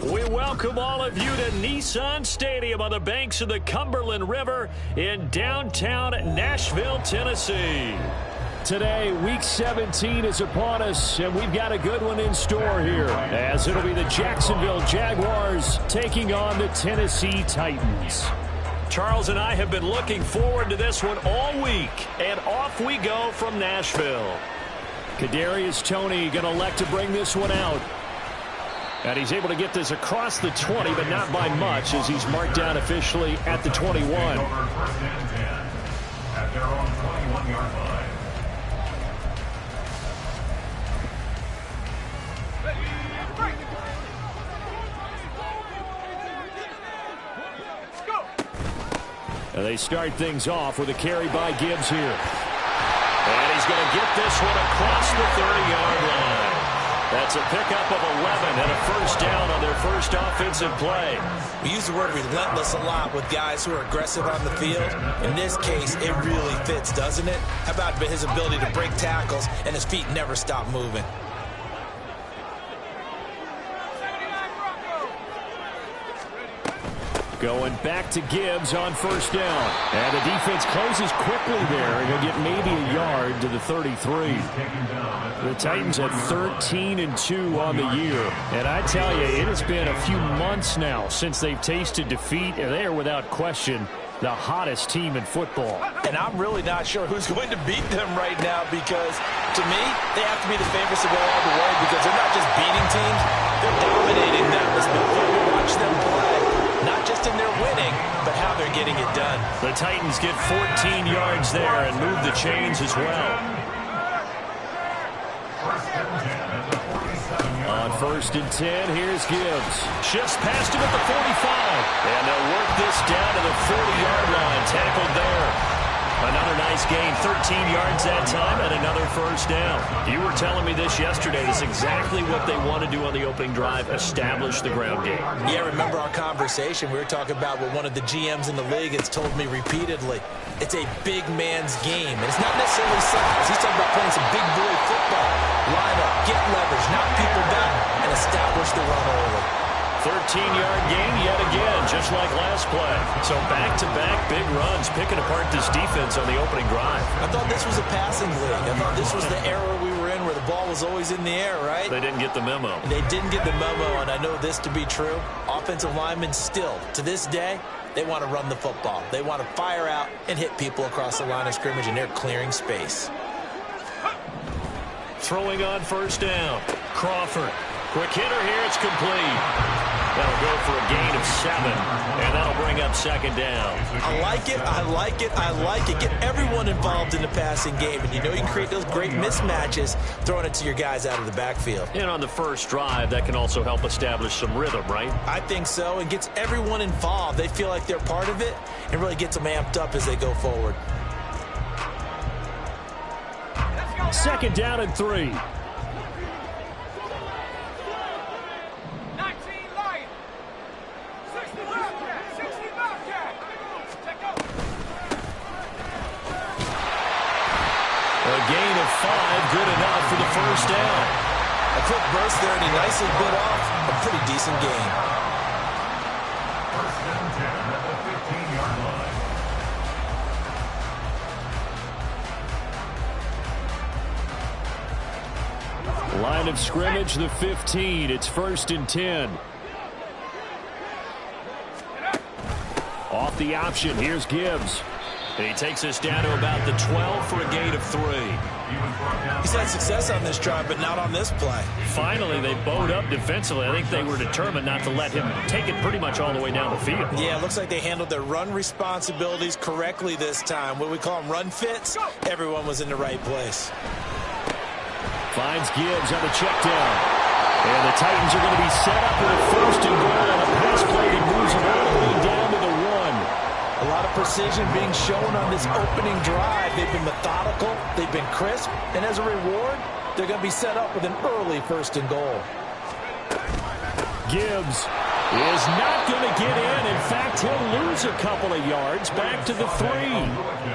We welcome all of you to Nissan Stadium on the banks of the Cumberland River in downtown Nashville, Tennessee. Today, Week 17 is upon us, and we've got a good one in store here, as it'll be the Jacksonville Jaguars taking on the Tennessee Titans. Charles and I have been looking forward to this one all week, and off we go from Nashville. Kadarius Toney going to elect to bring this one out. And he's able to get this across the 20, but not by much, as he's marked down officially at the 21. At their own 21-yard line. And they start things off with a carry by Gibbs here. And he's going to get this one across the 30-yard line. That's a pickup of 11 and a first down on their first offensive play. We use the word relentless a lot with guys who are aggressive on the field. In this case, it really fits, doesn't it? How about his ability to break tackles and his feet never stop moving? Going back to Gibbs on first down. And the defense closes quickly there, and he'll get maybe a yard to the 33. The Titans at 13-2 on the year. And I tell you, it has been a few months now since they've tasted defeat, and they are without question the hottest team in football. And I'm really not sure who's going to beat them right now, because to me, they have to be the favorites to go all the way, because they're not just beating teams, they're dominating them. It's been fun to watch them play. Not just in their winning, but how they're getting it done. The Titans get 14 yards there and move the chains as well. On first and 10, here's Gibbs. Shifts past him at the 45. And they'll work this down to the 40-yard line. Tackled there. Another nice gain, 13 yards that time, and another first down. You were telling me this yesterday. This is exactly what they want to do on the opening drive, establish the ground game. Yeah, remember our conversation. We were talking about what one of the GMs in the league has told me repeatedly. It's a big man's game, and it's not necessarily size. He's talking about playing some big boy football. Line up, get leverage, knock people down, and establish the run early. 13-yard gain yet again, just like last play. So back-to-back big runs, picking apart this defense on the opening drive. I thought this was a passing league. I thought this was the era we were in where the ball was always in the air, right? They didn't get the memo. They didn't get the memo, and I know this to be true. Offensive linemen still, to this day, they want to run the football. They want to fire out and hit people across the line of scrimmage, and they're clearing space. Throwing on first down. Crawford. Quick hitter here. It's complete. That'll go for a gain of 7, and that'll bring up second down. I like it, I like it, I like it. Get everyone involved in the passing game, and you know you create those great mismatches throwing it to your guys out of the backfield. And on the first drive, that can also help establish some rhythm, right? I think so, and gets everyone involved. They feel like they're part of it, and really gets them amped up as they go forward. Second down and 3. A gain of 5, good enough for the first down. A quick burst there, and he nicely bit off a pretty decent gain. First and 10 at the 15-yard line. Line of scrimmage, the 15. It's first and 10. Off the option, here's Gibbs. And he takes us down to about the 12 for a gain of 3. He's had success on this drive, but not on this play. Finally, they bowed up defensively. I think they were determined not to let him take it pretty much all the way down the field. Yeah, it looks like they handled their run responsibilities correctly this time. What we call them run fits, everyone was in the right place. Finds Gibbs on the check down. And the Titans are going to be set up with a first and goal on a pass play that moves them all the way down to the 1. A lot of precision being shown on this opening drive. They've been methodical, they've been crisp, and as a reward, they're going to be set up with an early first and goal. Gibbs is not going to get in. In fact, he'll lose a couple of yards back to the 3.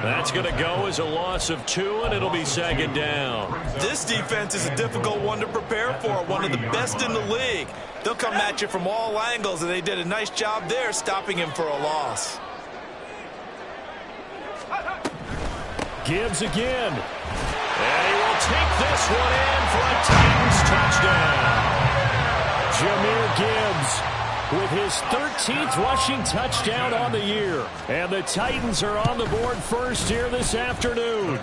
That's going to go as a loss of 2, and it'll be second down. This defense is a difficult one to prepare for, one of the best in the league. They'll come at you from all angles, and they did a nice job there stopping him for a loss. Gibbs again. And he will take this one in for a Titans touchdown. Jahmyr Gibbs with his 13th rushing touchdown on the year. And the Titans are on the board first here this afternoon.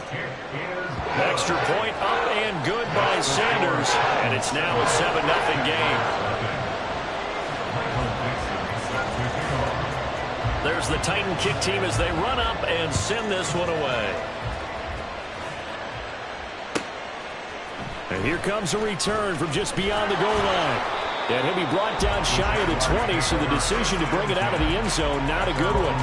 Extra point up and good by Sanders. And it's now a 7-0 game. There's the Titan kick team as they run up and send this one away. And here comes a return from just beyond the goal line. And he'll be brought down shy of the 20, so the decision to bring it out of the end zone, not a good one.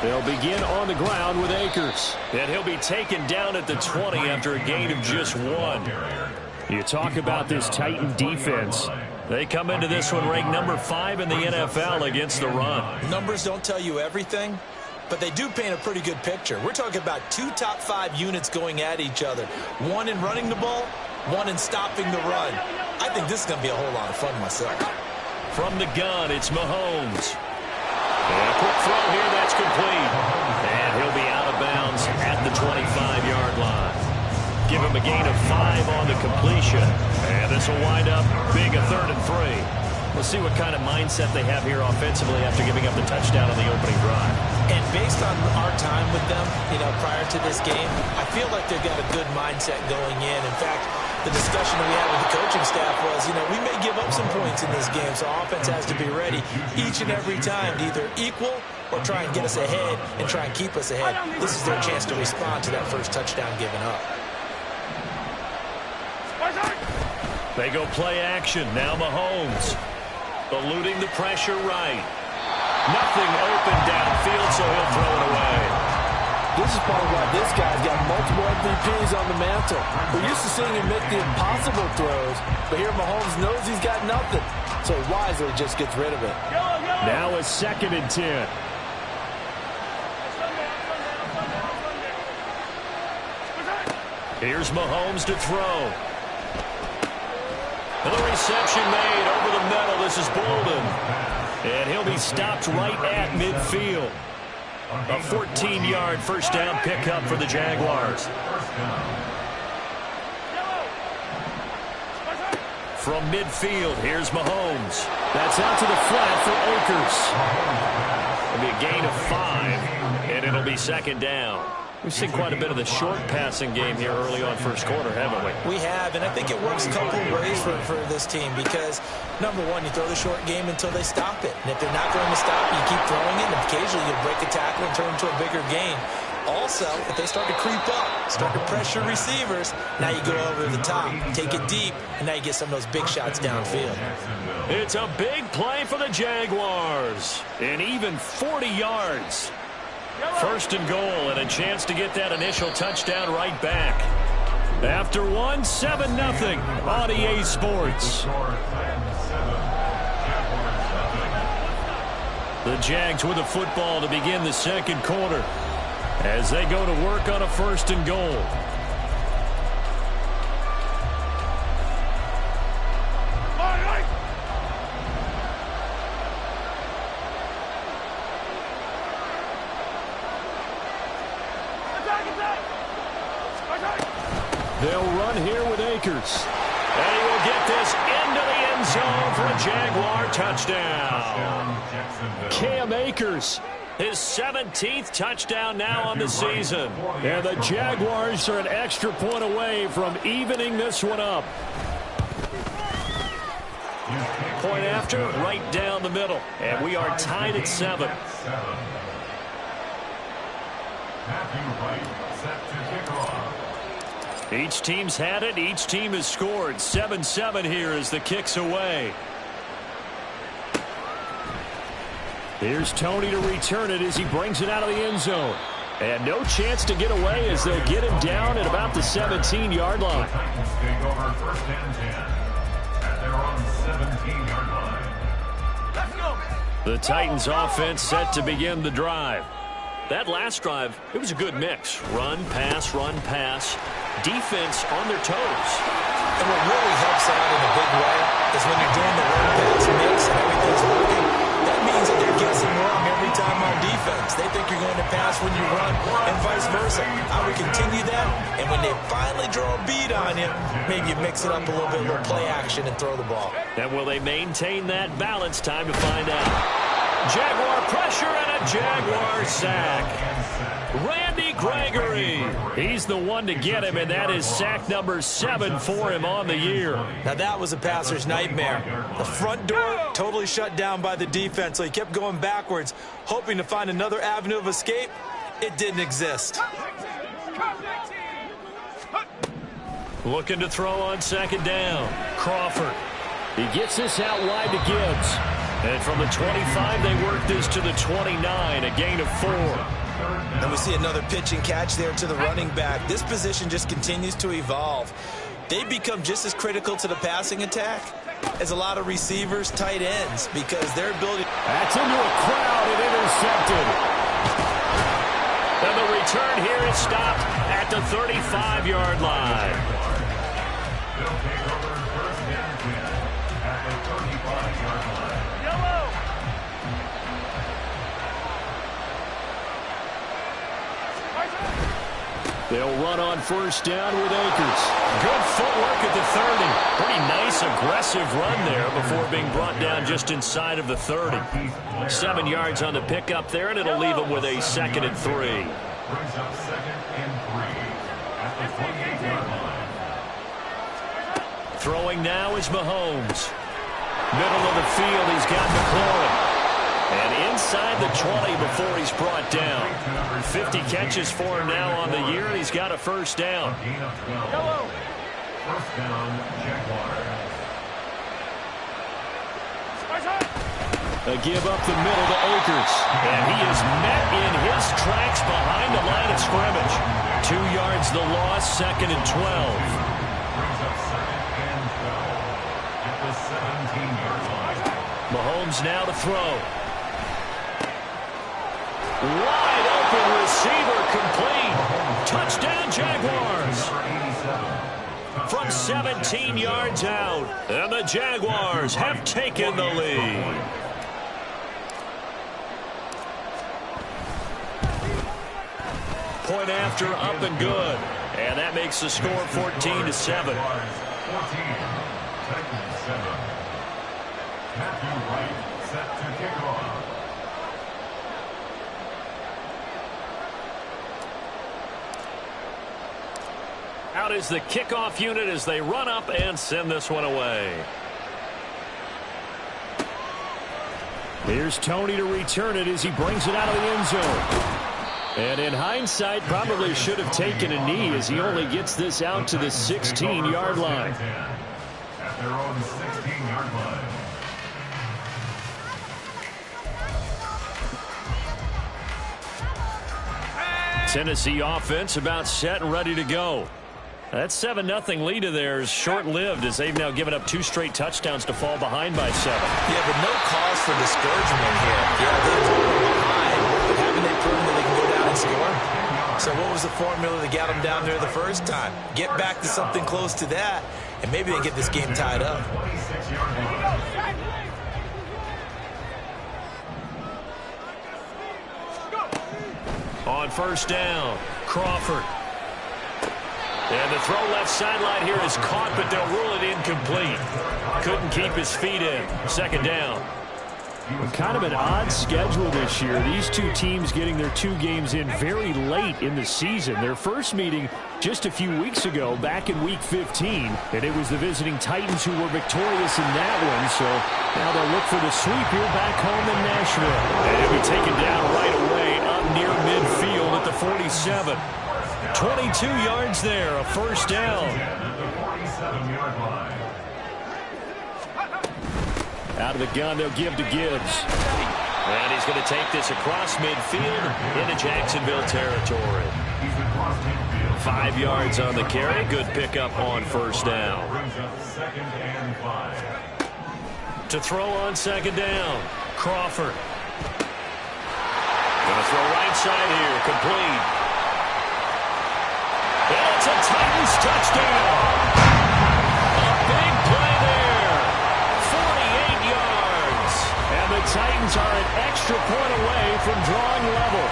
They'll begin on the ground with Akers. And he'll be taken down at the 20 after a gain of just 1. You talk about this Titan defense. They come into this one ranked number 5 in the NFL against the run. Numbers don't tell you everything, but they do paint a pretty good picture. We're talking about 2 top 5 units going at each other. One in running the ball, one in stopping the run. I think this is going to be a whole lot of fun myself. From the gun, it's Mahomes. And a quick throw here, that's complete. And he'll be out of bounds at the 25-yard line. Give him a gain of 5 on the completion. And this will wind up big, a 3rd and 3. We'll see what kind of mindset they have here offensively after giving up the touchdown on the opening drive. And based on our time with them, prior to this game, I feel like they've got a good mindset going in. In fact, the discussion that we had with the coaching staff was, we may give up some points in this game, so offense has to be ready each and every time to either equal or try and get us ahead and try and keep us ahead. This is their chance to respond to that first touchdown given up. They go play action. Now Mahomes eluding the pressure right. Nothing open downfield, so he'll throw it away. This is part of why this guy's got multiple MVPs on the mantle. We're used to seeing him make the impossible throws, but here Mahomes knows he's got nothing, so he wisely just gets rid of it. Now a 2nd and 10. Here's Mahomes to throw. And the reception made over the middle. This is Bolden. And he'll be stopped right at midfield. A 14-yard first down pickup for the Jaguars. From midfield, here's Mahomes. That's out to the flat for Akers. It'll be a gain of 5, and it'll be 2nd down. We've seen quite a bit of the short passing game here early on first quarter, haven't we? We have, and I think it works a couple of ways for this team because, number one, you throw the short game until they stop it. And if they're not going to stop it, you keep throwing it, and occasionally you'll break a tackle and turn it into a bigger gain. Also, if they start to creep up, start to pressure receivers, now you go over the top, take it deep, and now you get some of those big shots downfield. It's a big play for the Jaguars, and even 40 yards. 1st and goal, and a chance to get that initial touchdown right back. After 7-0 on EA Sports. The Jags with the football to begin the 2nd quarter as they go to work on a 1st and goal. They'll run here with Akers. And he will get this into the end zone for a Jaguar touchdown. Cam Akers, his 17th touchdown now on the season. And the Jaguars are an extra point away from evening this one up. Point after, right down the middle. And we are tied at 7. Each team's had it. Each team has scored. 7-7 here as the kick's away. Here's Tony to return it as he brings it out of the end zone. And no chance to get away as they'll get him down at about the 17-yard line. The Titans take over first and 10 at their own 17-yard line. Let's go. The Titans offense set to begin the drive. That last drive, it was a good mix. Run, pass, defense on their toes. And what really helps out in a big way is when you're doing the run-pass mix and everything's working, that means that they're guessing wrong every time on defense. They think you're going to pass when you run and vice versa. I would continue that, and when they finally draw a beat on you, maybe you mix it up a little bit, a little play action, and throw the ball. And will they maintain that balance? Time to find out. Jaguar pressure and a Jaguar sack. Randy Gregory. He's the one to get him, and that is sack number 7 for him on the year. Now that was a passer's nightmare. The front door totally shut down by the defense, so he kept going backwards, hoping to find another avenue of escape. It didn't exist. Looking to throw on second down. Crawford. He gets this out wide to Gibbs. And from the 25, they work this to the 29, a gain of 4. And we see another pitch and catch there to the running back. This position just continues to evolve. They become just as critical to the passing attack as a lot of receivers, tight ends, because their ability... That's into a crowd and intercepted. And the return here is stopped at the 35-yard line. They'll take over first and 10 at the 35-yard line. They'll run on first down with Akers. Good footwork at the 30. Pretty nice, aggressive run there before being brought down just inside of the 30. 7 yards on the pickup there, and it'll leave them with a 2nd and 3. Brings up 2nd and 3 at the 28-yard line. Throwing now is Mahomes. Middle of the field, he's got McLaurin. And inside the 20 before he's brought down. 50 catches for him now on the year, and he's got a first down. Gain of 12. First down, Jaguars. A give up the middle to Akers. And he is met in his tracks behind the line of scrimmage. 2 yards the loss, 2nd and 12. Brings up 2nd and 12 at the 17-yard line. Mahomes now to throw. Wide open receiver complete. Touchdown Jaguars. From 17 yards out. And the Jaguars have taken the lead. Point after, up and good. And that makes the score 14-7. 14, Titans 7. Matthew Wright set to kick off. Out is the kickoff unit as they run up and send this one away. Here's Tony to return it as he brings it out of the end zone. And in hindsight, probably should have taken a knee as he only gets this out to the 16-yard line. At their own 16-yard line. Tennessee offense about set and ready to go. That 7-0 lead of theirs short-lived as they've now given up 2 straight touchdowns to fall behind by 7. Yeah, but no cause for discouragement here. Yeah, they've fallen behind, but haven't they proven that they can go down and score? So what was the formula that got them down there the first time? Get back to something close to that, and maybe they get this game tied up. 26-yard line. On first down, Crawford. And the throw left sideline here is caught, but they'll rule it incomplete. Couldn't keep his feet in. 2nd down. Kind of an odd schedule this year. These two teams getting their 2 games in very late in the season. Their first meeting just a few weeks ago, back in Week 15. And it was the visiting Titans who were victorious in that one. So now they'll look for the sweep here back home in Nashville. And he'll be taken down right away up near midfield at the 47. 22 yards there, a first down. At the 47-yard line. Out of the gun, they'll give to Gibbs. And he's going to take this across midfield into Jacksonville territory. 5 yards on the carry. Good pickup on first down. Brings up 2nd and 5. To throw on second down, Crawford. Going to throw right side here, complete. And it's a Titans touchdown. A big play there. 48 yards. And the Titans are an extra point away from drawing level.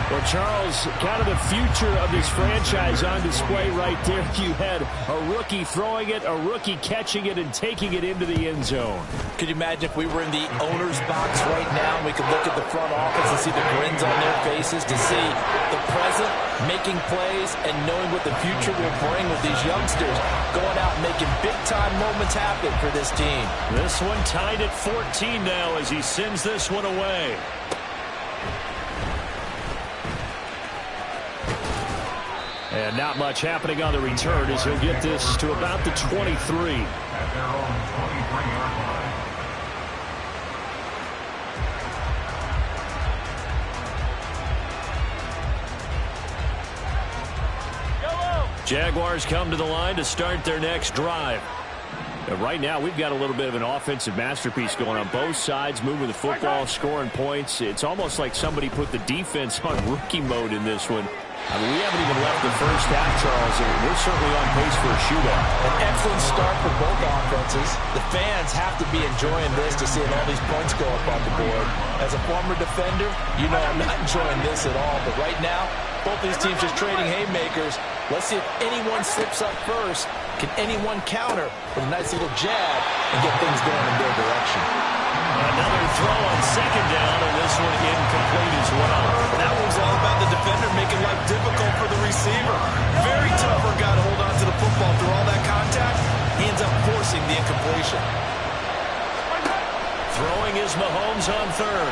Well, Charles, kind of the future of this franchise on display right there. You had a rookie throwing it, a rookie catching it, and taking it into the end zone. Could you imagine if we were in the owner's box right now and we could look at the front office and see the grins on their faces, to see the present making plays and knowing what the future will bring with these youngsters going out and making big-time moments happen for this team. This one tied at 14 now as he sends this one away. And not much happening on the return as he'll get this to about the 23. At their own 23-yard line. Jaguars come to the line to start their next drive. And right now, we've got a little bit of an offensive masterpiece going on both sides, moving the football, scoring points. It's almost like somebody put the defense on rookie mode in this one. I mean, we haven't even left the first half, Charles, and we're certainly on pace for a shootout. An excellent start for both offenses. The fans have to be enjoying this to seeing all these points go up on the board. As a former defender, you know I'm not enjoying this at all. But right now, both these teams just trading haymakers. Let's see if anyone slips up first. Can anyone counter with a nice little jab and get things going in their direction? Another throw on second down, and this one incomplete as well. That one's all about the defender making life difficult for the receiver. Very tough for a guy to hold on to the football through all that contact. He ends up forcing the incompletion. Throwing is Mahomes on third.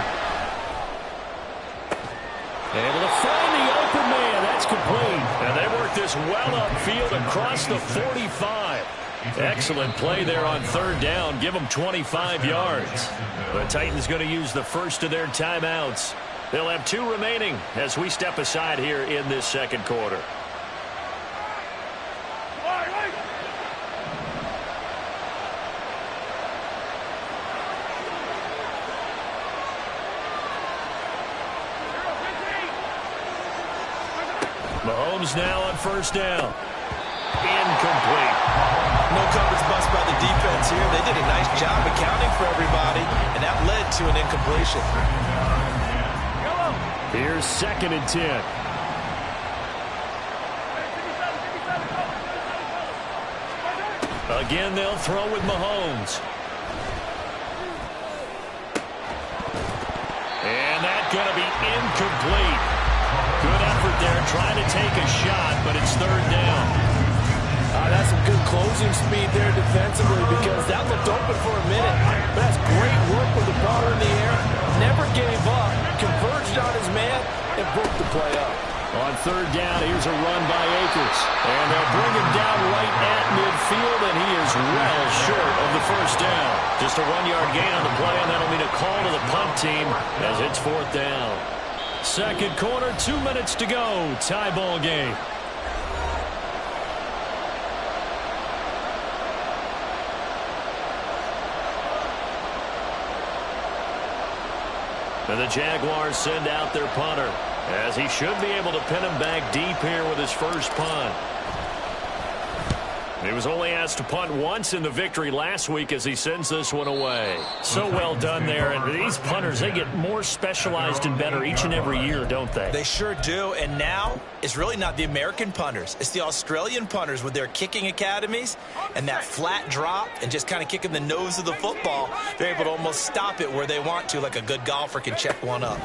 Able to find the open man. That's complete. And they work this well upfield across the 45. Excellent play there on third down. Give them 25 yards. The Titans going to use the first of their timeouts. They'll have 2 remaining as we step aside here in this second quarter. Mahomes now on first down. Incomplete. No coverage bust by the defense here. They did a nice job accounting for everybody, and that led to an incompletion. Here's 2nd and 10. Again, they'll throw with Mahomes. And that's going to be incomplete. Good effort there, trying to take a shot, but it's third down. That's some good closing speed there defensively, because that looked open for a minute. But that's great work with the ball in the air. Never gave up, converged on his man, and broke the play up. On third down, here's a run by Akers. And they'll bring him down right at midfield, and he is well short of the first down. Just a 1-yard gain on the play, and that'll mean a call to the punt team as it's fourth down. Second quarter, 2 minutes to go. Tie ball game. And the Jaguars send out their punter, as he should be able to pin him back deep here with his first punt. He was only asked to punt once in the victory last week as he sends this one away. So well done there. And these punters, they get more specialized and better each and every year, don't they? They sure do. And now it's really not the American punters. It's the Australian punters with their kicking academies and that flat drop and just kind of kicking the nose of the football. They're able to almost stop it where they want to, like a good golfer can check one up.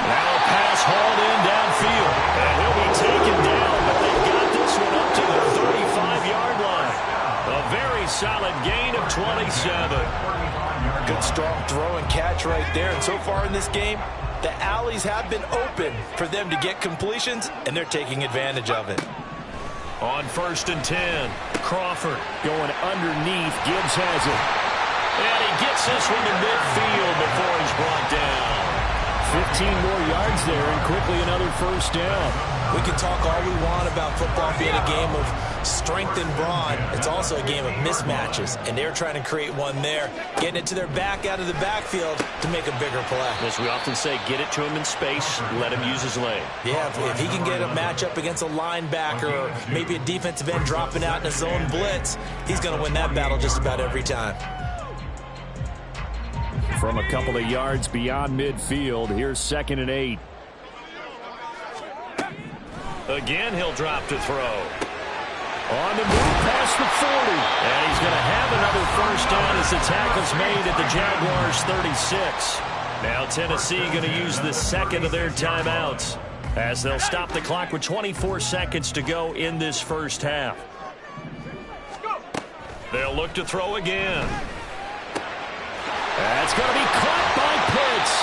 Now a pass hauled in downfield. And he'll be taken down, but they've got this one up to the 35-yard line. A very solid gain of 27. Good strong throw and catch right there. And so far in this game, the alleys have been open for them to get completions, and they're taking advantage of it. On 1st and 10, Crawford going underneath. Gibbs has it. And he gets this one to midfield before he's brought down. 15 more yards there, and quickly another first down. We can talk all we want about football being a game of strength and brawn. It's also a game of mismatches, and they're trying to create one there, getting it to their back out of the backfield to make a bigger play. As we often say, get it to him in space, let him use his leg. Yeah, if he can get a matchup against a linebacker or maybe a defensive end dropping out in a zone blitz, he's going to win that battle just about every time. From a couple of yards beyond midfield, here's 2nd and 8. Again, he'll drop to throw. On the move past the 40. And he's going to have another first down as the tackle's made at the Jaguars' 36. Now Tennessee going to use the second of their timeouts as they'll stop the clock with 24 seconds to go in this first half. They'll look to throw again. That's going to be caught by Pitts.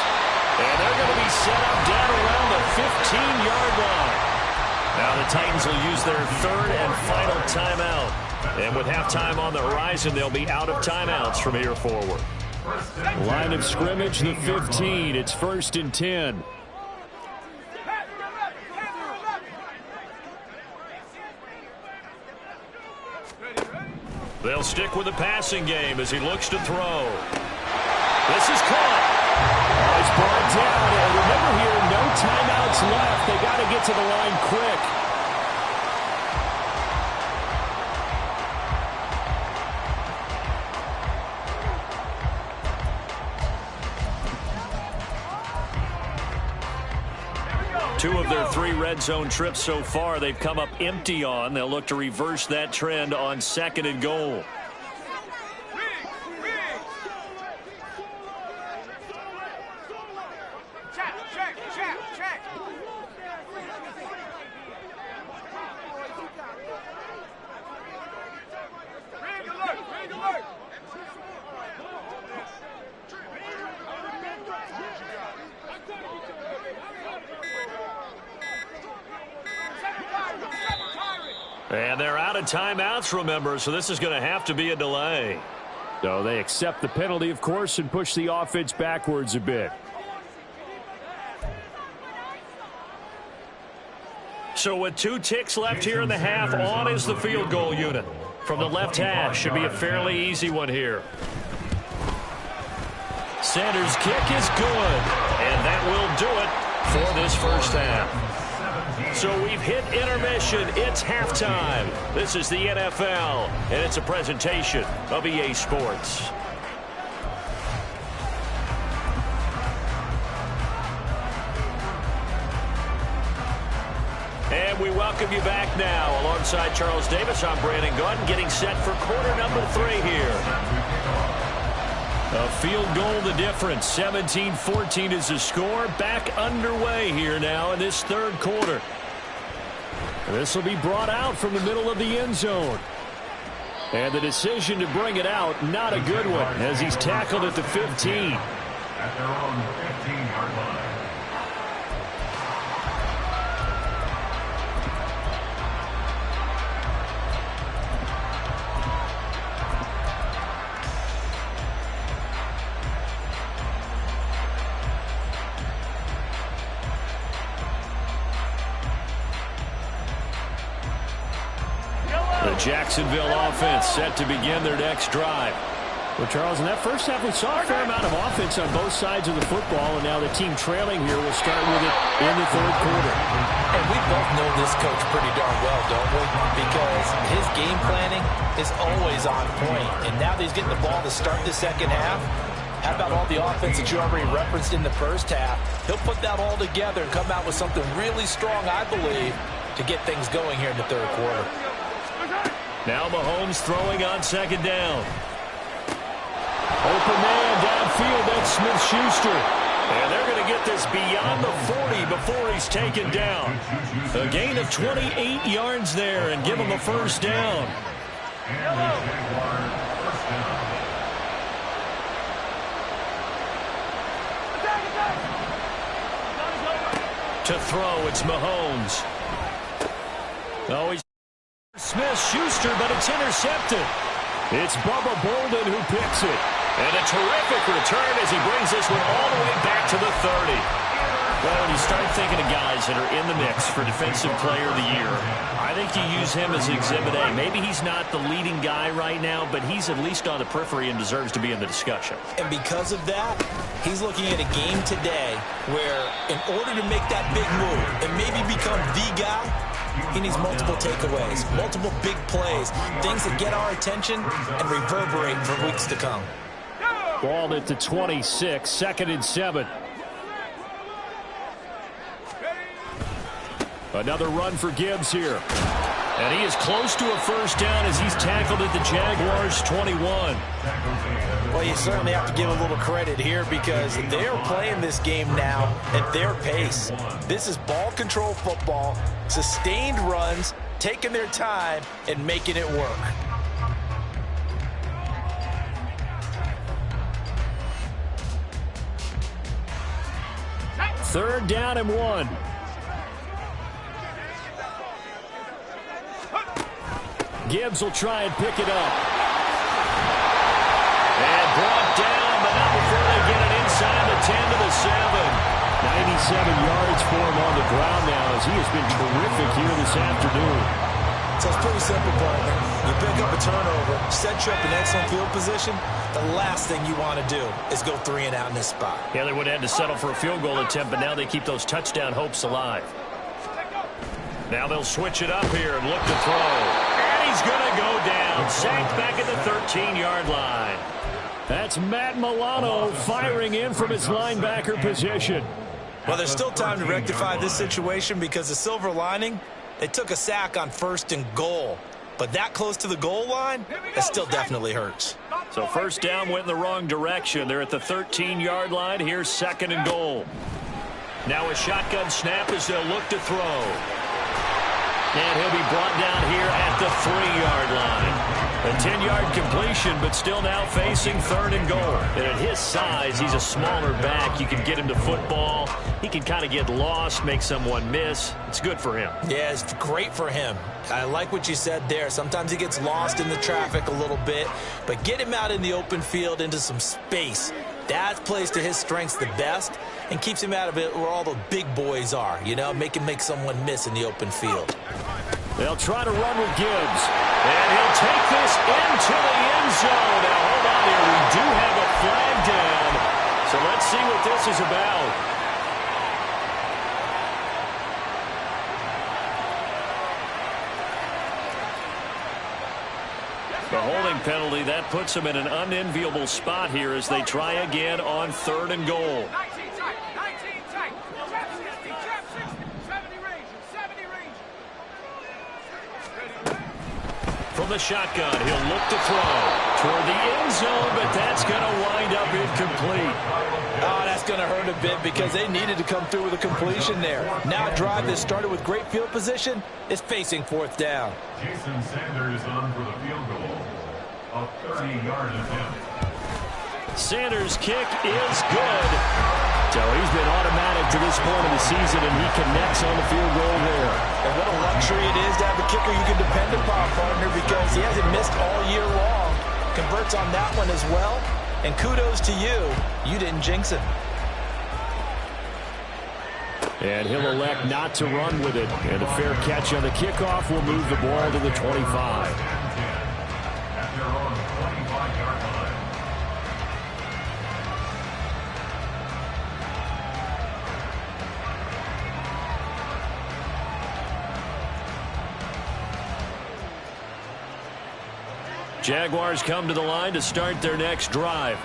And they're going to be set up down around the 15-yard line. Now the Titans will use their 3rd and final timeout. And with halftime on the horizon, they'll be out of timeouts from here forward. Line of scrimmage, the 15. It's 1st and 10. They'll stick with the passing game as he looks to throw. This is caught. Oh, he's brought down. And remember here, no timeouts left. They got to get to the line quick. Two of their 3 red zone trips so far, they've come up empty on. They'll look to reverse that trend on 2nd and goal. And they're out of timeouts, remember, so this is going to have to be a delay. So they accept the penalty, of course, and push the offense backwards a bit. So with 2 ticks left here in the half, on is the field goal unit. From the left hash, should be a fairly easy one here. Sanders' kick is good, and that will do it for this first half. So we've hit intermission. It's halftime. This is the NFL, and it's a presentation of EA Sports. And we welcome you back now. Alongside Charles Davis, I'm Brandon Gaunt, getting set for quarter number 3 here. A field goal the difference. 17-14 is the score. Back underway here now in this 3rd quarter. This will be brought out from the middle of the end zone. And the decision to bring it out, not a good one, as he's tackled at the 15. At their own 15-yard line. The Jacksonville offense set to begin their next drive. Well, Charles, in that first half, we saw a fair amount of offense on both sides of the football, and now the team trailing here will start with it in the 3rd quarter. And we both know this coach pretty darn well, don't we? Because his game planning is always on point. And now that he's getting the ball to start the 2nd half, how about all the offense that you already referenced in the first half? He'll put that all together and come out with something really strong, I believe, to get things going here in the 3rd quarter. Now Mahomes throwing on 2nd down. Open man downfield, that's Smith-Schuster. And they're going to get this beyond the 40 before he's taken down. A gain of 28 yards there and give him a first down. And the Jaguars To throw, it's Mahomes. Oh, he's Smith-Schuster, but it's intercepted. It's Bubba Bolden who picks it. And a terrific return as he brings this one all the way back to the 30. Well, when you start thinking of guys that are in the mix for Defensive Player of the Year, I think you use him as Exhibit A. Maybe he's not the leading guy right now, but he's at least on the periphery and deserves to be in the discussion. And because of that, he's looking at a game today where in order to make that big move and maybe become the guy, he needs multiple takeaways, multiple big plays, things that get our attention and reverberate for weeks to come. Ball at the 26, 2nd and 7. Another run for Gibbs here. And he is close to a first down as he's tackled at the Jaguars' 21. Well, you certainly have to give a little credit here because they're playing this game now at their pace. This is ball control football, sustained runs, taking their time and making it work. Third down and 1. Gibbs will try and pick it up. And brought down, but not before they get it inside the 10 to the 7. 97 yards for him on the ground now as he has been terrific here this afternoon. So it's pretty simple, partner. You pick up a turnover, set you up in excellent field position. The last thing you want to do is go 3 and out in this spot. Yeah, they would have had to settle for a field goal attempt, but now they keep those touchdown hopes alive. Now they'll switch it up here and look to throw. And he's going to go down. Sacked back at the 13-yard line. That's Matt Milano firing in from his linebacker position. Well, there's still time to rectify this situation because the silver lining, they took a sack on 1st and goal. But that close to the goal line, that still definitely hurts. So first down went in the wrong direction. They're at the 13-yard line. Here's 2nd and goal. Now a shotgun snap as they'll look to throw. And he'll be brought down here at the 3-yard line. A 10-yard completion, but still now facing 3rd and goal. And at his size, he's a smaller back. You can get him to football. He can kind of get lost, make someone miss. It's good for him. Yeah, it's great for him. I like what you said there. Sometimes he gets lost in the traffic a little bit, but get him out in the open field into some space. That plays to his strengths the best and keeps him out of it where all the big boys are, you know, make someone miss in the open field. They'll try to run with Gibbs, and he'll take this into the end zone. Now, hold on here. We do have a flag down, so let's see what this is about. The holding penalty, that puts them in an unenviable spot here as they try again on 3rd and goal. From the shotgun, he'll look to throw toward the end zone, but that's going to wind up incomplete. Oh, that's going to hurt a bit because they needed to come through with a completion there. Now a drive that started with great field position is facing 4th down. Jason Sanders on for the field goal. A 30-yard attempt. Sanders' kick is good. So he's been automatic to this point of the season, and he connects on the field goal there. And what a luxury it is to have a kicker you can depend upon, partner, because he hasn't missed all year long. Converts on that one as well. And kudos to you. You didn't jinx him. And he'll elect not to run with it. And a fair catch on the kickoff will move the ball to the 25. At their own 25-yard line. Jaguars come to the line to start their next drive.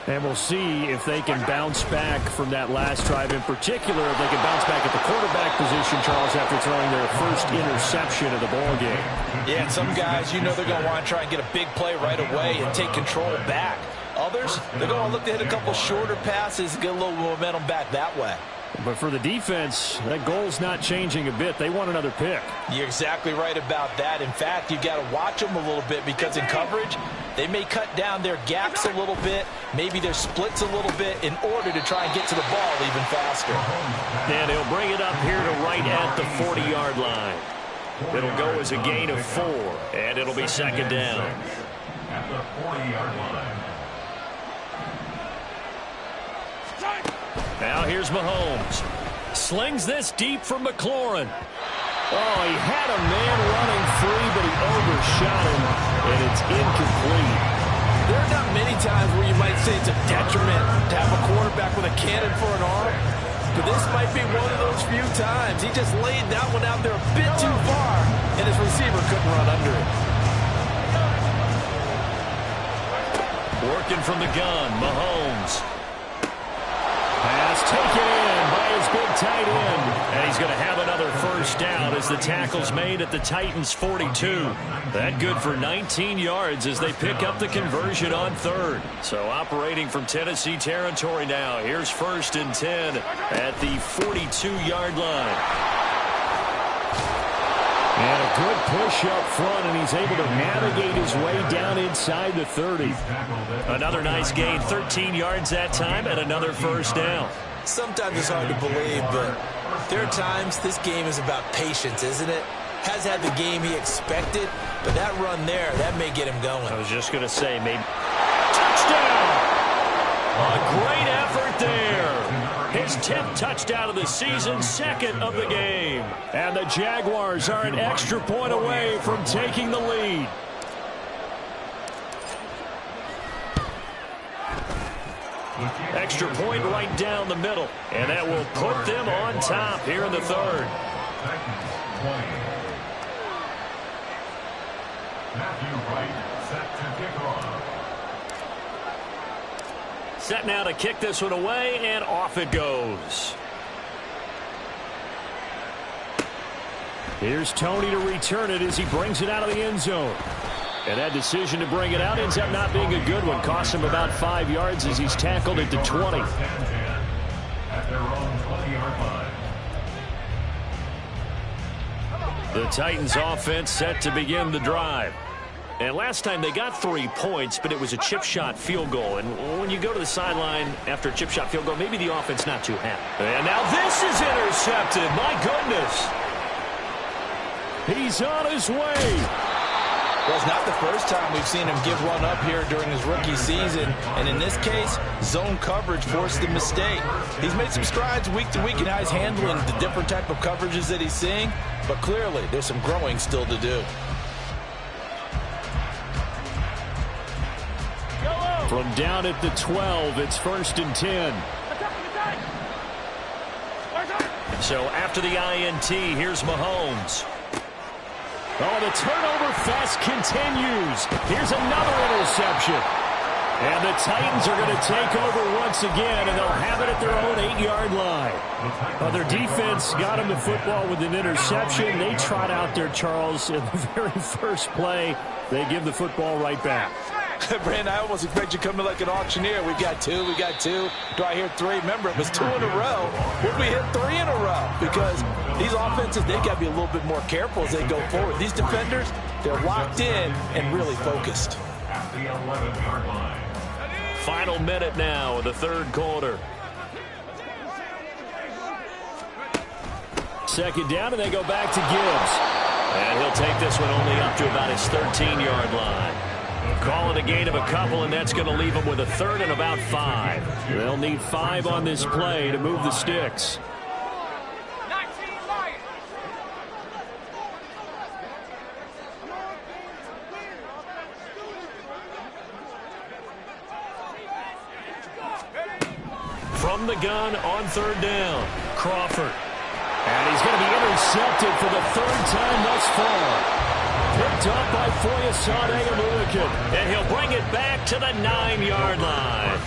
And we'll see if they can bounce back from that last drive. In particular, if they can bounce back at the quarterback position, Charles, after throwing their first interception of the ball game. Yeah, and some guys, you know they're going to want to try and get a big play right away and take control back. Others, they're going to look to hit a couple shorter passes and get a little momentum back that way. But for the defense, that goal's not changing a bit. They want another pick. You're exactly right about that. In fact, you've got to watch them a little bit because in coverage, They may cut down their gaps a little bit, maybe their splits a little bit in order to try and get to the ball even faster. And he'll bring it up here to right at the 40-yard line. It'll go as a gain of 4, and it'll be second down. At the 40-yard line. Now here's Mahomes. Slings this deep from McLaurin. Oh, he had a man running free, but he overshot him, and it's incomplete. There are not many times where you might say it's a detriment to have a quarterback with a cannon for an arm, but this might be one of those few times. He just laid that one out there a bit too far, and his receiver couldn't run under it. Working from the gun, Mahomes. Pass taken in by his big tight end. And he's going to have another first down as the tackle's made at the Titans' 42. That good for 19 yards as they pick up the conversion on third. So operating from Tennessee territory now. Here's 1st and 10 at the 42-yard line. And a good push up front, and he's able to navigate his way down inside the 30. Another nice gain, 13 yards that time, and another first down. Sometimes it's hard to believe, but there are times this game is about patience, isn't it? Has had the game he expected, but that run there, that may get him going. I was just going to say, maybe. Touchdown! A great effort there. His 10th touchdown of the season, 2nd of the game. And the Jaguars are an extra point away from taking the lead. Extra point right down the middle. And that will put them on top here in the third. Matthew Wright set to kick off. Set now to kick this one away, and off it goes. Here's Tony to return it as he brings it out of the end zone. And that decision to bring it out ends up not being a good one. Costs him about 5 yards as he's tackled at the 20. At their own 20-yard line. The Titans offense set to begin the drive. And last time they got 3 points, but it was a chip shot field goal. And when you go to the sideline after a chip shot field goal, maybe the offense not too happy. And now this is intercepted. My goodness. He's on his way. Well, it's not the first time we've seen him give one up here during his rookie season. And in this case, zone coverage forced the mistake. He's made some strides week to week in how he's handling the different type of coverages that he's seeing. But clearly, there's some growing still to do. From down at the 12, it's 1st and 10. So after the INT, here's Mahomes. Oh, the turnover fest continues. Here's another interception. And the Titans are going to take over once again, and they'll have it at their own 8-yard line. Their defense got them the football with an interception. They trot out there, Charles, in the very first play. They give the football right back. Brandon, I almost expect you to come in like an auctioneer. We got 2, we got 2. Do I hear 3? Remember, it was 2 in a row. Would we hit 3 in a row? Because these offenses, they got to be a little bit more careful as they go forward. These defenders, they're locked in and really focused. At the 11-yard line. Final minute now of the third quarter. Second down, and they go back to Gibbs. And he'll take this one only up to about his 13-yard line. Call it a gain of a couple, and that's going to leave them with a third and about 5. They'll need 5 on this play to move the sticks. From the gun on third down, Crawford. And he's going to be intercepted for the 3rd time thus far. Picked up by Foyesade Amulican. And he'll bring it back to the 9-yard line.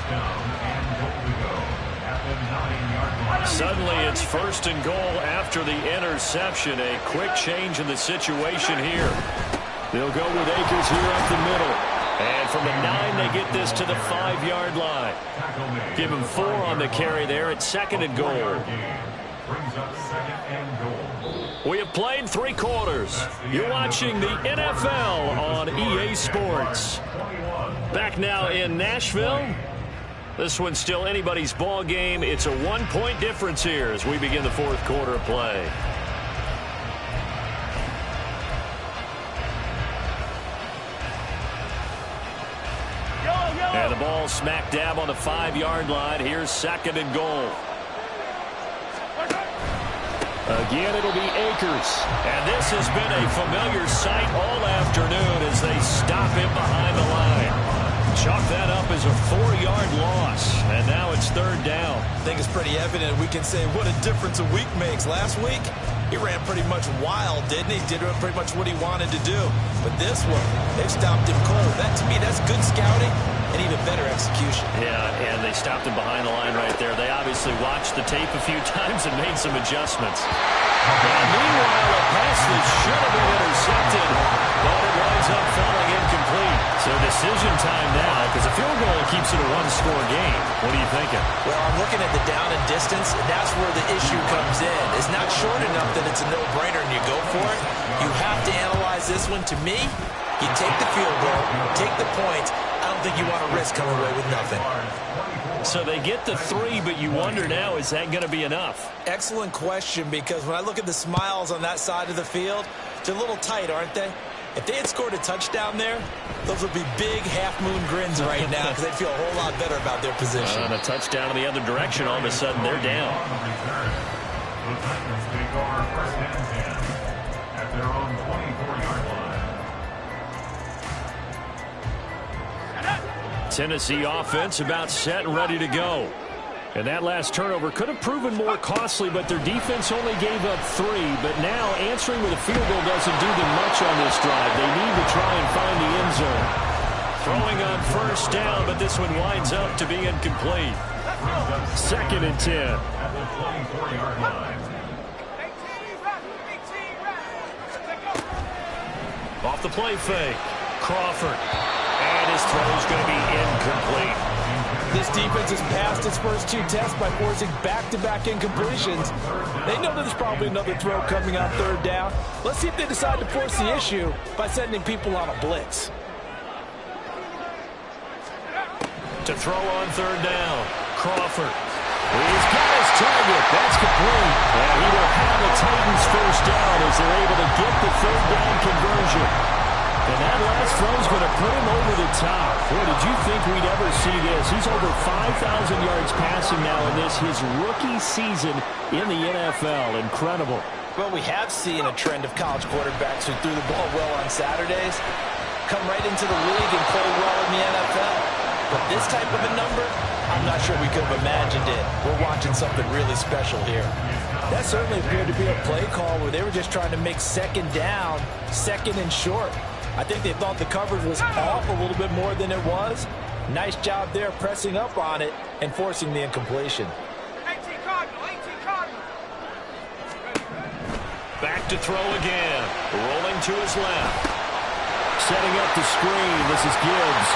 Suddenly it's 1st and goal after the interception. A quick change in the situation here. They'll go with Akers here up the middle. And from the 9, they get this to the 5-yard line. Give him 4 on the carry there at 2nd and goal. Brings up 2nd and goal. We have played 3 quarters. You're watching the NFL on EA Sports. 21. Back now in Nashville. This one's still anybody's ball game. It's a 1-point difference here as we begin the fourth quarter of play. And the ball smack dab on the 5-yard line. Here's second and goal. Again, it'll be Akers. And this has been a familiar sight all afternoon as they stop him behind the line. Chalk that up as a 4-yard loss. And now it's third down. I think it's pretty evident we can say what a difference a week makes. Last week, he ran pretty much wild, didn't he? Did pretty much what he wanted to do. But this one, they've stopped him cold. That, to me, that's good scouting and even better execution. Yeah, and they stopped him behind the line right there. They obviously watched the tape a few times and made some adjustments. And meanwhile, a pass that should have been intercepted, but it winds up falling incomplete. So decision time now, because a field goal keeps it a one-score game. What are you thinking? Well, I'm looking at the down and distance, and that's where the issue comes in. It's not short enough that it's a no-brainer and you go for it. You have to analyze this one. To me, you take the field goal, take the points. I don't think you want to risk coming away with nothing. So they get the 3, but you wonder now, is that going to be enough? Excellent question, because when I look at the smiles on that side of the field, they're a little tight, aren't they? If they had scored a touchdown there, those would be big half-moon grins right now because they'd feel a whole lot better about their position. And a touchdown in the other direction, all of a sudden they're down. The Titans take over first and 10 at their own 24-yard line. Tennessee offense about set and ready to go. And that last turnover could have proven more costly, but their defense only gave up 3. But now answering with a field goal doesn't do them much on this drive. They need to try and find the end zone. Throwing on first down, but this one winds up to be incomplete. Second and 10. At the 24-yard line. Off the play fake. Crawford. And his throw is going to be incomplete. This defense has passed its first 2 tests by forcing back-to-back incompletions. They know there's probably another throw coming on third down. Let's see if they decide to force the issue by sending people on a blitz. To throw on third down. Crawford. He's got his target. That's complete. And he will have the Titans first down as they're able to get the third down conversion. And that last throw is going to put him over the top. Boy, did you think we'd ever see this? He's over 5,000 yards passing now in this, his rookie season in the NFL. Incredible. Well, we have seen a trend of college quarterbacks who threw the ball well on Saturdays come right into the league and play well in the NFL. But this type of a number, I'm not sure we could have imagined it. We're watching something really special here. That certainly appeared to be a play call where they were just trying to make second down, second and short. I think they thought the coverage was off a little bit more than it was. Nice job there pressing up on it and forcing the incompletion. Back to throw again. Rolling to his left. Setting up the screen. This is Gibbs.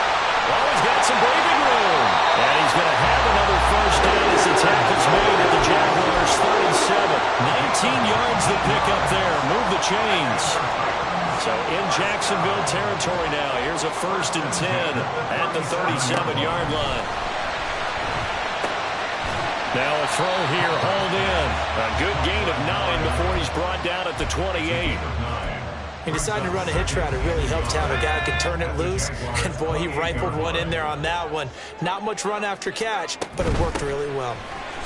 Oh, he's got some breathing room. And he's going to have another first down as the tackle's made at the Jaguars' 37. 19 yards to pick up there. Move the chains. So in Jacksonville territory now. Here's a 1st and 10 at the 37-yard line. Now a throw here, hauled in. A good gain of 9 before he's brought down at the 28. He decided to run a hitch route. It really helped to have a guy who could turn it loose. And boy, he rifled one in there on that one. Not much run after catch, but it worked really well.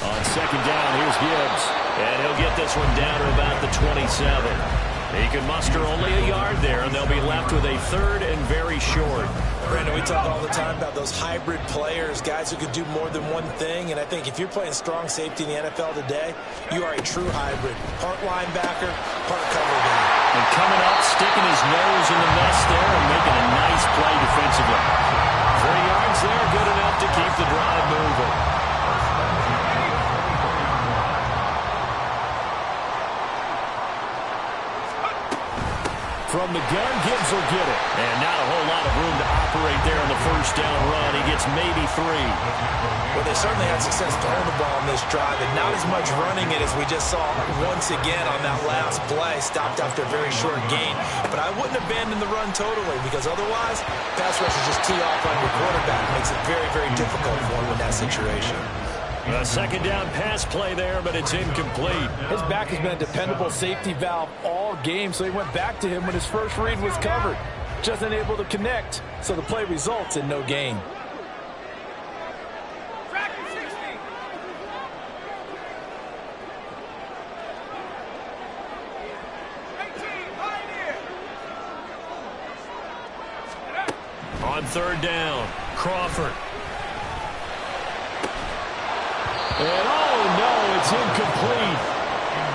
On second down, here's Gibbs. And he'll get this one down to about the 27. He can muster only a yard there, and they'll be left with a 3rd and very short. Brandon, we talk all the time about those hybrid players, guys who could do more than one thing. And I think if you're playing strong safety in the NFL today, you are a true hybrid. Part linebacker, part cover guy. And coming up, sticking his nose in the mess there and making a nice play defensively. 3 yards there, good enough to keep the drive moving. From the gun, Gibbs will get it. And not a whole lot of room to operate separate there on the first down run. He gets maybe 3. Well, they certainly had success throwing the ball on this drive, and not as much running it as we just saw once again on that last play. Stopped after a very short gain. But I wouldn't abandon the run totally, because otherwise, pass rushers just tee off on your quarterback. It makes it very, very difficult for him in that situation. A second down pass play there, but it's incomplete. His back has been a dependable safety valve all game, so he went back to him when his first read was covered. Just unable to connect, so the play results in no gain. On third down, Crawford. And oh no, it's incomplete.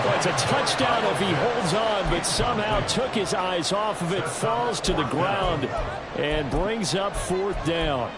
Well, it's a touchdown if he holds on, but somehow took his eyes off of it, falls to the ground, and brings up fourth down.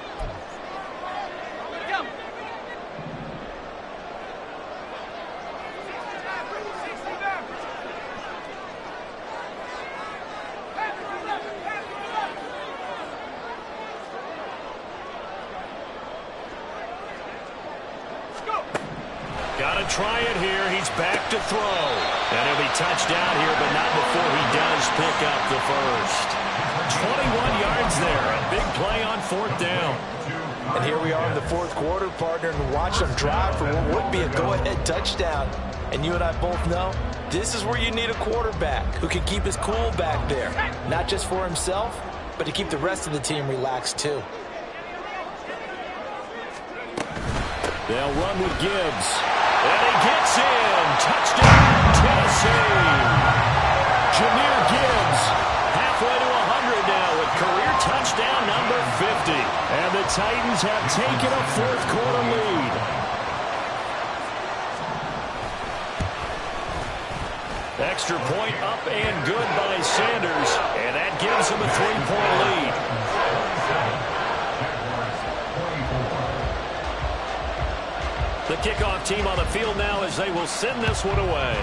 Got to try it here. He's back to throw. And he'll be touched out here, but not before he does pick up the first. 21 yards there. A big play on fourth down. And here we are in the fourth quarter, partner, and watch them drive for what would be a go-ahead touchdown. And you and I both know this is where you need a quarterback who can keep his cool back there. Not just for himself, but to keep the rest of the team relaxed too. They'll run with Gibbs. And he gets in. Touchdown, Tennessee. Jahmyr Gibbs halfway to 100 now with career touchdown number 50. And the Titans have taken a fourth quarter lead. Extra point up and good by Sanders. And that gives him a 3-point lead. The kickoff team on the field now as they will send this one away.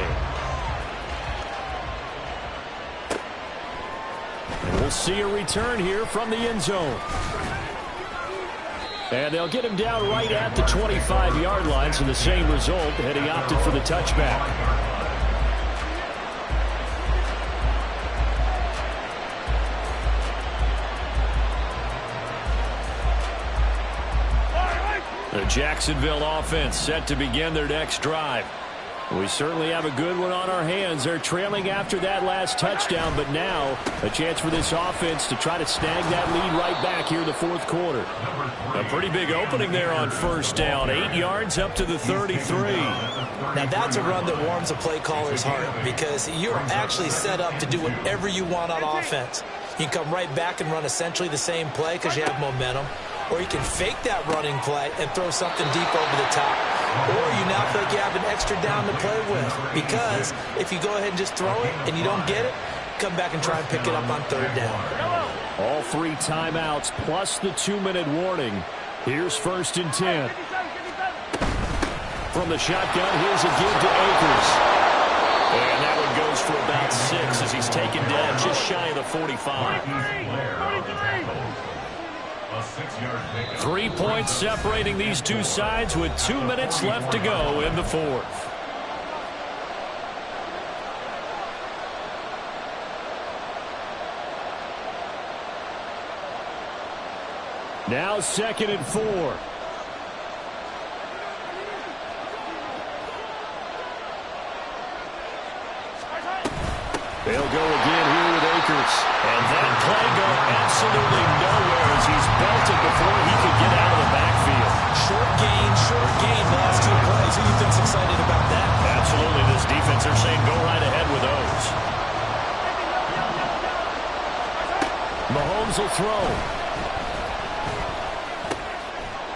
And we'll see a return here from the end zone. And they'll get him down right at the 25-yard line, so the same result, and he opted for the touchback. The Jacksonville offense set to begin their next drive. We certainly have a good one on our hands. They're trailing after that last touchdown, but now a chance for this offense to try to snag that lead right back here in the fourth quarter. A pretty big opening there on first down. 8 yards up to the 33. Now that's a run that warms a play caller's heart because you're actually set up to do whatever you want on offense. You can come right back and run essentially the same play because you have momentum. Or you can fake that running play and throw something deep over the top. Or you now feel like you have an extra down to play with. Because if you go ahead and just throw it and you don't get it, come back and try and pick it up on third down. All 3 timeouts plus the 2-minute warning. Here's 1st and 10. From the shotgun, here's a give to Akers. And that one goes for about 6 as he's taken down just shy of the 45. 3 points separating these two sides with 2 minutes left to go in the fourth. Now 2nd and 4. They'll go again here with Akers. And that play going absolutely nowhere as he's belted before he could get out of the backfield. Short gain the last 2 plays. Who do you think's excited about that? Absolutely. This defense, they're saying go right ahead with those. Mahomes will throw.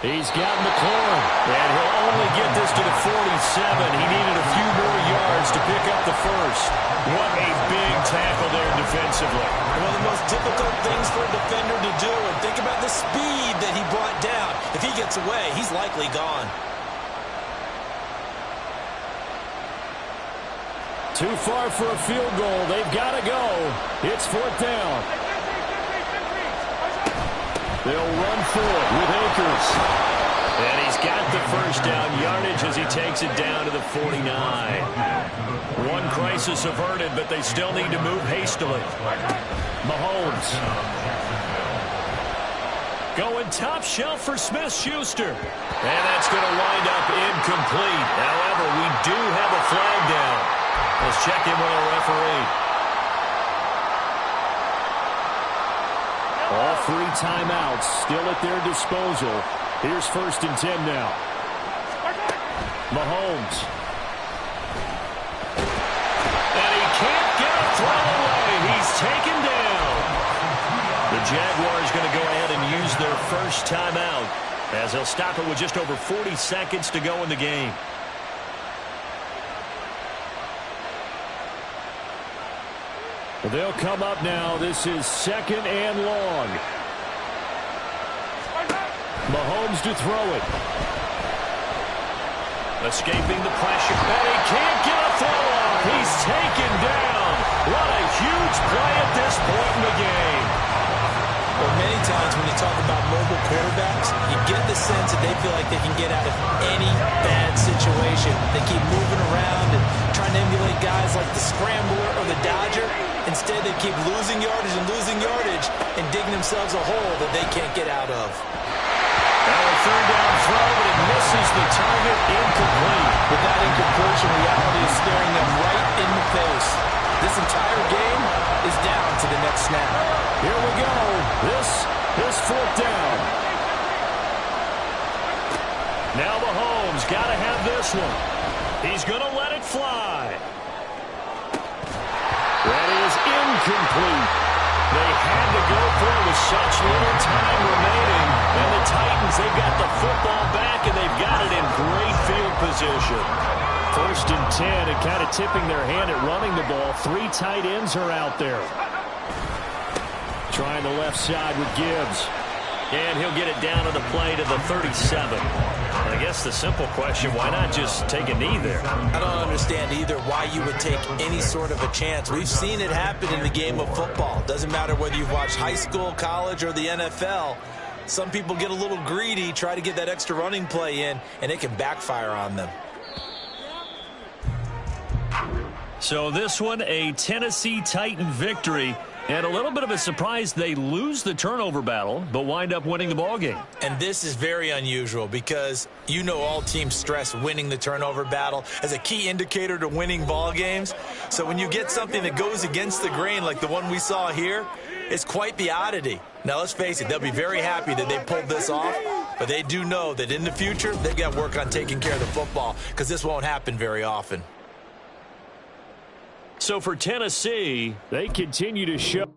He's got McLaurin, and he'll only get this to the 47. He needed a few more yards to pick up the first. What a big tackle there defensively. One of the most difficult things for a defender to do, and think about the speed that he brought down. If he gets away, he's likely gone. Too far for a field goal. They've got to go. It's 4th down. They'll run for it with Akers. And he's got the first down yardage as he takes it down to the 49. One crisis averted, but they still need to move hastily. Mahomes. Going top shelf for Smith-Schuster. And that's going to wind up incomplete. However, we do have a flag down. Let's check in with our referee. All 3 timeouts still at their disposal. Here's 1st and 10 now. Mahomes. And he can't get a throw away. He's taken down. The Jaguars going to go ahead and use their first timeout as they'll stop it with just over 40 seconds to go in the game. They'll come up now. This is 2nd and long. Mahomes to throw it. Escaping the pressure. And he can't get a throw off. He's taken down. What a huge play at this point in the game. Well, many times when you talk about mobile quarterbacks, you get the sense that they feel like they can get out of any bad situation. They keep moving around and trying to emulate guys like the Scrambler or the Dodger. Instead, they keep losing yardage and digging themselves a hole that they can't get out of. Now a 3rd down throw, but it misses the target, incomplete. With that incompletion, reality is staring them right in the face. This entire game is down to the next snap. Here we go. This is 4th down. Now Mahomes got to have this one. He's going to let it fly. That is incomplete. They had to go for it with such little time remaining. And the Titans, they've got the football back, and they've got it in great field position. 1st and 10, and kind of tipping their hand at running the ball. 3 tight ends are out there. Trying the left side with Gibbs. And he'll get it down to the play to the 37. I guess the simple question, why not just take a knee there? I don't understand either why you would take any sort of a chance. We've seen it happen in the game of football. Doesn't matter whether you've watched high school, college, or the NFL. Some people get a little greedy, try to get that extra running play in, and it can backfire on them. So this one, a Tennessee Titan victory. And a little bit of a surprise, they lose the turnover battle, but wind up winning the ballgame. And this is very unusual because you know all teams stress winning the turnover battle as a key indicator to winning ball games. So when you get something that goes against the grain like the one we saw here, it's quite the oddity. Now, let's face it, they'll be very happy that they pulled this off, but they do know that in the future, they've got to work on taking care of the football because this won't happen very often. So for Tennessee, they continue to show